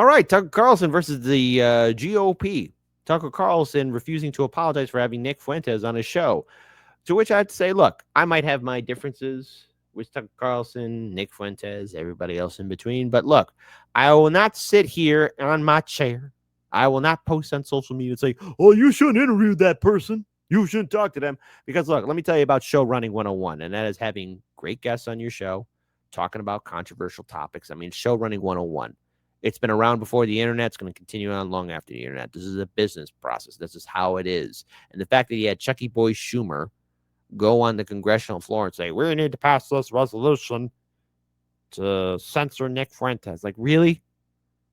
All right, Tucker Carlson versus the GOP. Tucker Carlson refusing to apologize for having Nick Fuentes on his show. To which I'd say, look, I might have my differences with Tucker Carlson, Nick Fuentes, everybody else in between. But look, I will not sit here on my chair. I will not post on social media and say, oh, you shouldn't interview that person. You shouldn't talk to them. Because, look, let me tell you about Show Running 101, and that is having great guests on your show, talking about controversial topics. I mean, Show Running 101. It's been around before the internet. It's going to continue on long after the internet. This is a business process. This is how it is. And the fact that he had Chucky Boy Schumer go on the congressional floor and say, we need to pass this resolution to censor Nick Fuentes. Like, really?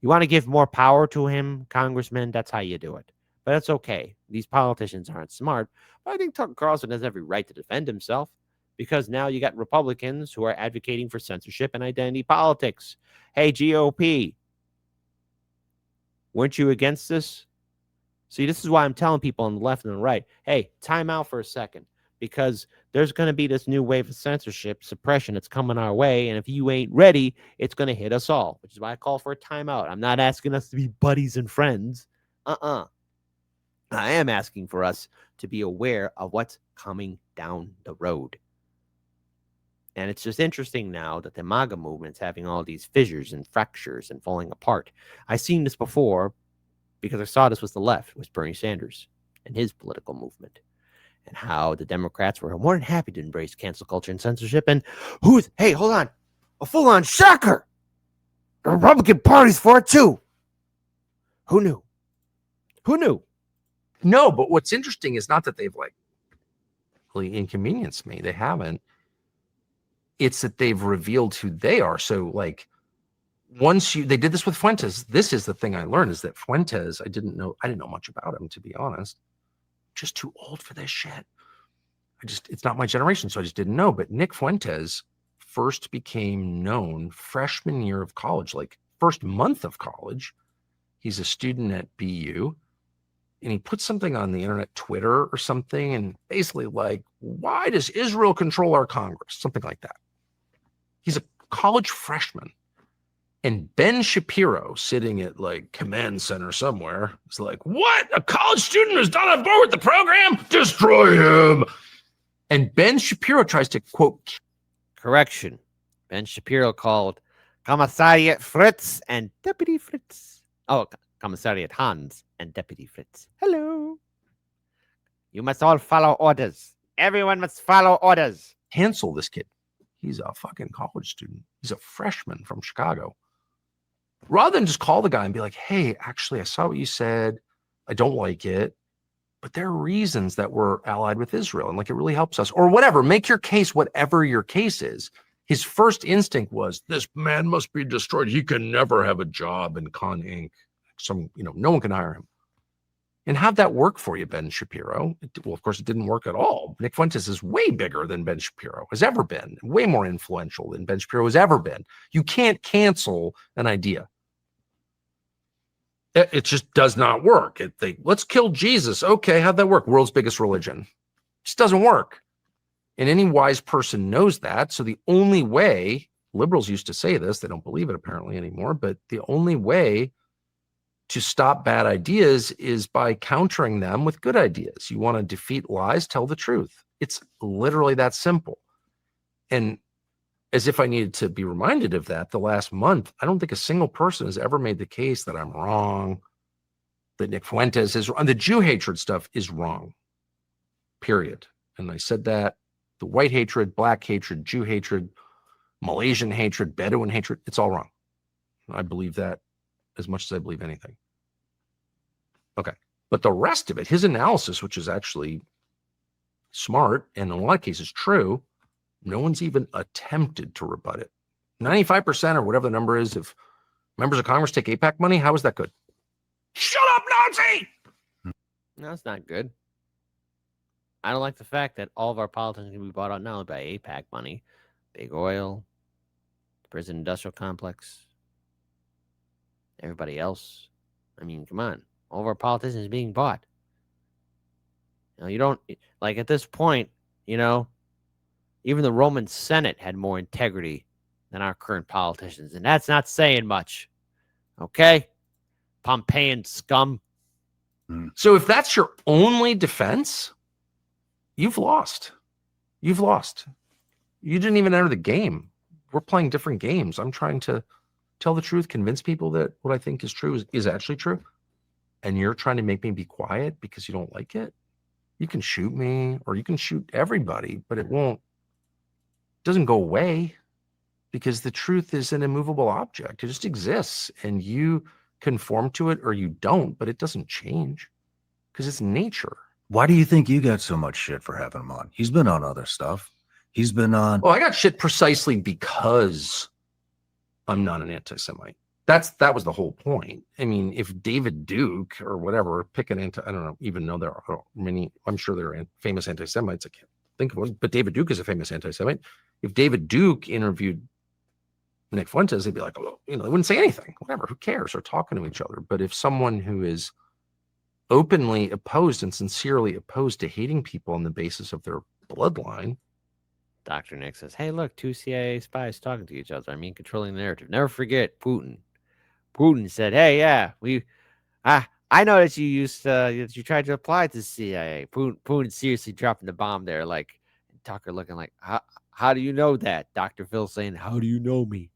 You want to give more power to him, Congressman? That's how you do it. But that's okay. These politicians aren't smart. But I think Tucker Carlson has every right to defend himself because now you got Republicans who are advocating for censorship and identity politics. Hey, GOP, weren't you against this? See, this is why I'm telling people on the left and the right, hey, time out for a second, because there's going to be this new wave of censorship, suppression that's coming our way, and if you ain't ready, it's going to hit us all, which is why I call for a timeout. I'm not asking us to be buddies and friends. I am asking for us to be aware of what's coming down the road. And it's just interesting now that the MAGA movement's having all these fissures and fractures and falling apart. I've seen this before because I saw this with the left, with Bernie Sanders and his political movement, and how the Democrats were more than happy to embrace cancel culture and censorship. And hey, hold on, a full-on shocker. The Republican Party's for it too. Who knew? Who knew? No, but what's interesting is not that they've really inconvenienced me. They haven't. It's that they've revealed who they are. So they did this with Fuentes. This is the thing I learned is that Fuentes, I didn't know much about him, to be honest. Just too old for this shit. It's not my generation, so I just didn't know. But Nick Fuentes first became known freshman year of college, like first month of college. He's a student at BU. And he put something on the internet, Twitter or something, and basically why does Israel control our Congress? Something like that. He's a college freshman. And Ben Shapiro, sitting at command center somewhere, is like, what? A college student who's not on board with the program? Destroy him. And Ben Shapiro tries to quote. Correction. Ben Shapiro called Commissariat Fritz and Deputy Fritz. Oh, Commissariat Hans and Deputy Fritz. Hello. You must all follow orders. Everyone must follow orders. Cancel this kid. He's a fucking college student. He's a freshman from Chicago. Rather than just call the guy and be like, hey, actually, I saw what you said. I don't like it. But there are reasons that we're allied with Israel and it really helps us. Or whatever. Make your case whatever your case is. His first instinct was, this man must be destroyed. He can never have a job in Con Inc. No one can hire him. And how'd that work for you, Ben Shapiro? Well, of course, it didn't work at all. Nick Fuentes is way bigger than Ben Shapiro has ever been, way more influential than Ben Shapiro has ever been. You can't cancel an idea. It just does not work. Let's kill Jesus. Okay, how'd that work? World's biggest religion. It just doesn't work. And any wise person knows that. So the only way, liberals used to say this, they don't believe it apparently anymore, but the only way to stop bad ideas is by countering them with good ideas. You want to defeat lies, tell the truth. It's literally that simple. And as if I needed to be reminded of that, the last month, I don't think a single person has ever made the case that I'm wrong, that Nick Fuentes is wrong. The Jew hatred stuff is wrong, period. And I said that. The white hatred, black hatred, Jew hatred, Malaysian hatred, Bedouin hatred, it's all wrong. I believe that as much as I believe anything. Okay. But the rest of it, his analysis, which is actually smart and in a lot of cases true, no one's even attempted to rebut it. 95% or whatever the number is of members of Congress take AIPAC money. How is that good? Shut up, Nazi! No, it's not good. I don't like the fact that all of our politicians can be bought out not only by AIPAC money, big oil, the prison industrial complex, everybody else. I mean, come on. All of our politicians being bought. You don't, at this point, even the Roman Senate had more integrity than our current politicians. And that's not saying much. Okay? Pompeian scum. So if that's your only defense, you've lost. You've lost. You didn't even enter the game. We're playing different games. I'm trying to tell the truth, convince people that what I think is true is actually true. And you're trying to make me be quiet because you don't like it. You can shoot me or you can shoot everybody, but it doesn't go away because the truth is an immovable object. It just exists and you conform to it or you don't, but it doesn't change because it's nature. Why do you think you got so much shit for having him on? He's been on other stuff. He's been on. Well, I got shit precisely because I'm not an anti-Semite. That was the whole point. I mean, if David Duke or whatever, pick an I don't know, even know there are many, I'm sure there are famous anti-Semites. I can't think of one, but David Duke is a famous anti-Semite. If David Duke interviewed Nick Fuentes, they'd be like, oh, they wouldn't say anything, whatever, who cares? They're talking to each other. But if someone who is openly opposed and sincerely opposed to hating people on the basis of their bloodline. Dr. Nick says, hey, look, 2 CIA spies talking to each other. I mean, controlling the narrative. Never forget Putin. Putin said, hey, yeah, I know that you tried to apply to the CIA. Putin seriously dropping the bomb there. Like, Tucker looking like, how do you know that? Dr. Phil saying, how do you know me?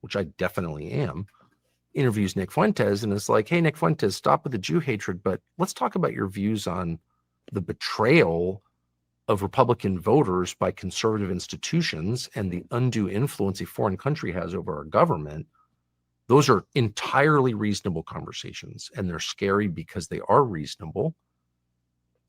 Which I definitely am. Interviews Nick Fuentes and it's like, hey, Nick Fuentes, stop with the Jew hatred, but let's talk about your views on the betrayal of Republican voters by conservative institutions and the undue influence a foreign country has over our government. Those are entirely reasonable conversations, and they're scary because they are reasonable.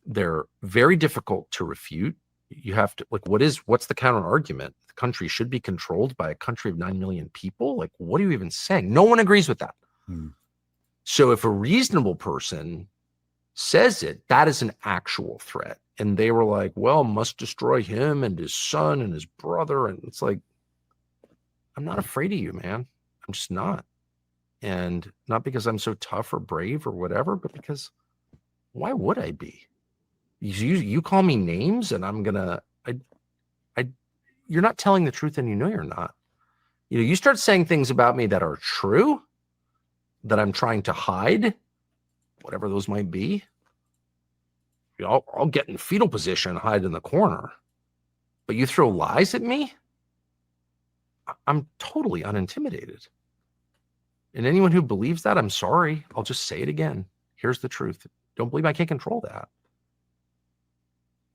They're very difficult to refute. You have to, like, what's the counter argument? The country should be controlled by a country of 9 million people. Like, what are you even saying? No one agrees with that. So if a reasonable person says it, that is an actual threat. And they were like, well, must destroy him and his son and his brother. And it's like, I'm not afraid of you, man. I'm just not. And not because I'm so tough or brave or whatever, but because why would I be? You call me names and I'm gonna, you're not telling the truth and you're not. You start saying things about me that are true, that I'm trying to hide, whatever those might be. I'll get in fetal position and hide in the corner. But you throw lies at me, I'm totally unintimidated. And anyone who believes that, I'm sorry. I'll just say it again. Here's the truth. Don't believe I can't control that.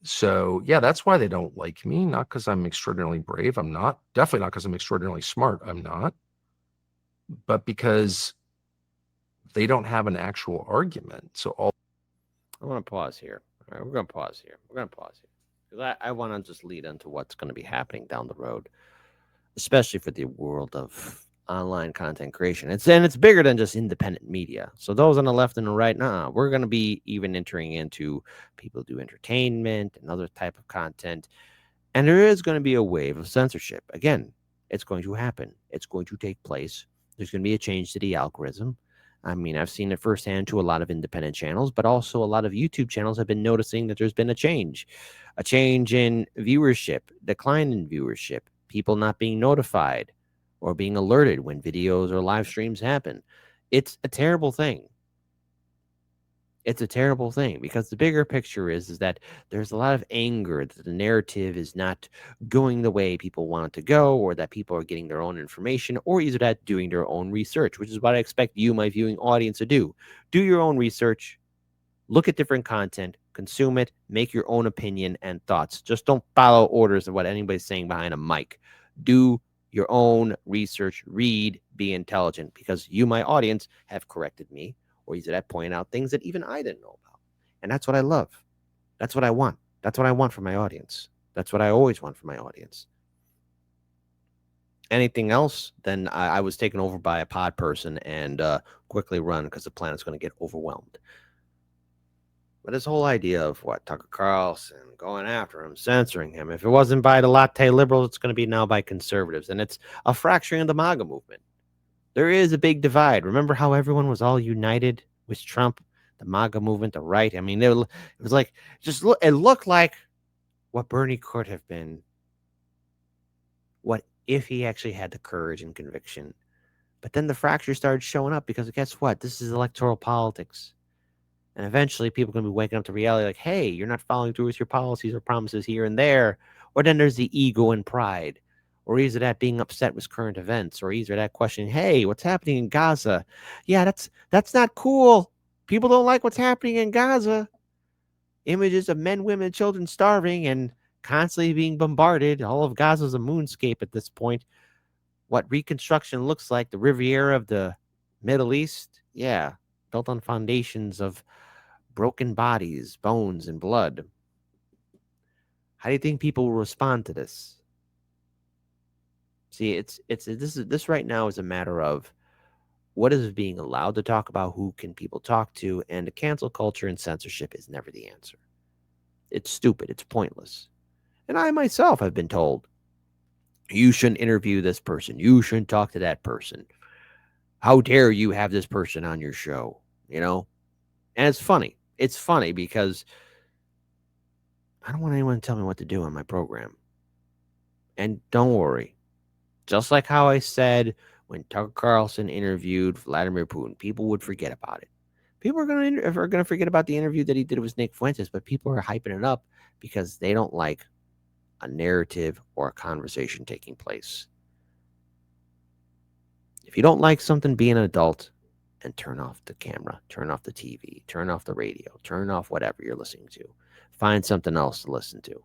So, yeah, that's why they don't like me. Not because I'm extraordinarily brave. I'm not. Definitely not because I'm extraordinarily smart. I'm not. But because they don't have an actual argument. So I want to pause here. All right, we're going to pause here. Because I want to just lead into what's going to be happening down the road, especially for the world of online content creation. It's bigger than just independent media. So those on the left and the right, we're going to be even entering into people do entertainment and other type of content. And there is going to be a wave of censorship. Again, it's going to happen. It's going to take place. There's going to be a change to the algorithm. I mean, I've seen it firsthand to a lot of independent channels, but also a lot of YouTube channels have been noticing that there's been a change in viewership, decline in viewership, people not being notified or being alerted when videos or live streams happen. It's a terrible thing. It's a terrible thing because the bigger picture is that there's a lot of anger that the narrative is not going the way people want it to go, or that people are getting their own information, or either that doing their own research, which is what I expect you, my viewing audience, to do. Do your own research, look at different content, consume it, make your own opinion and thoughts. Just don't follow orders of what anybody's saying behind a mic. Do your own research, read, be intelligent, because you, my audience, have corrected me, or either that point out things that even I didn't know about. And that's what I love. That's what I want. That's what I want for my audience. That's what I always want for my audience. Anything else, then I was taken over by a pod person and quickly run because the planet's going to get overwhelmed. But this whole idea of what Tucker Carlson going after him, censoring him, if it wasn't by the latte liberals, it's going to be now by conservatives. And it's a fracturing of the MAGA movement. There is a big divide. Remember how everyone was all united with Trump, the MAGA movement, the right? I mean, it was like, it looked like what Bernie could have been. What if he actually had the courage and conviction But then the fracture started showing up because guess what? This is electoral politics. And eventually people are going to be waking up to reality like, hey, you're not following through with your policies or promises here and there. Or then there's the ego and pride. Or either that being upset with current events, or either that questioning, hey, what's happening in Gaza? Yeah, that's not cool. People don't like what's happening in Gaza. Images of men, women, children starving and constantly being bombarded. All of Gaza's a moonscape at this point. What reconstruction looks like, the Riviera of the Middle East, yeah, built on foundations of broken bodies, bones, and blood. How do you think people will respond to this? See, this right now is a matter of what is being allowed to talk about, who can people talk to, and the cancel culture and censorship is never the answer. It's stupid, it's pointless. And I myself have been told, you shouldn't interview this person, you shouldn't talk to that person. How dare you have this person on your show, you know? And it's funny. It's funny because I don't want anyone to tell me what to do on my program. And don't worry. Just like how I said when Tucker Carlson interviewed Vladimir Putin, people would forget about it. People are going to forget about the interview that he did with Nick Fuentes, but people are hyping it up because they don't like a narrative or a conversation taking place. If you don't like something, be an adult and turn off the camera, turn off the TV, turn off the radio, turn off whatever you're listening to. Find something else to listen to.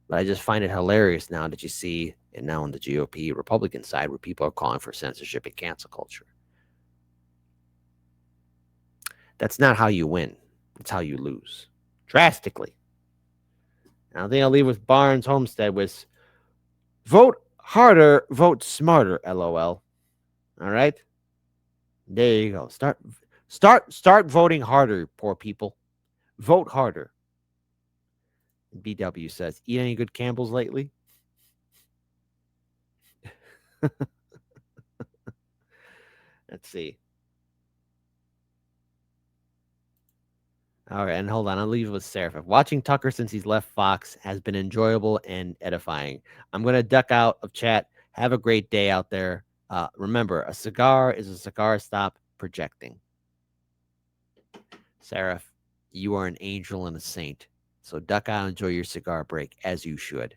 But I just find it hilarious now that you see, and now on the GOP Republican side, where people are calling for censorship and cancel culture. That's not how you win. It's how you lose. Drastically. And I think I'll leave with Barnes Homestead with vote harder, vote smarter, LOL. All right? There you go. Start voting harder, poor people. Vote harder. BW says, eat any good Campbell's lately? Let's see. All right, and hold on. I'll leave it with Seraph. Watching Tucker since he's left Fox has been enjoyable and edifying. I'm going to duck out of chat. Have a great day out there. Remember, a cigar is a cigar. Stop projecting. Seraph, you are an angel and a saint. So duck out and enjoy your cigar break as you should.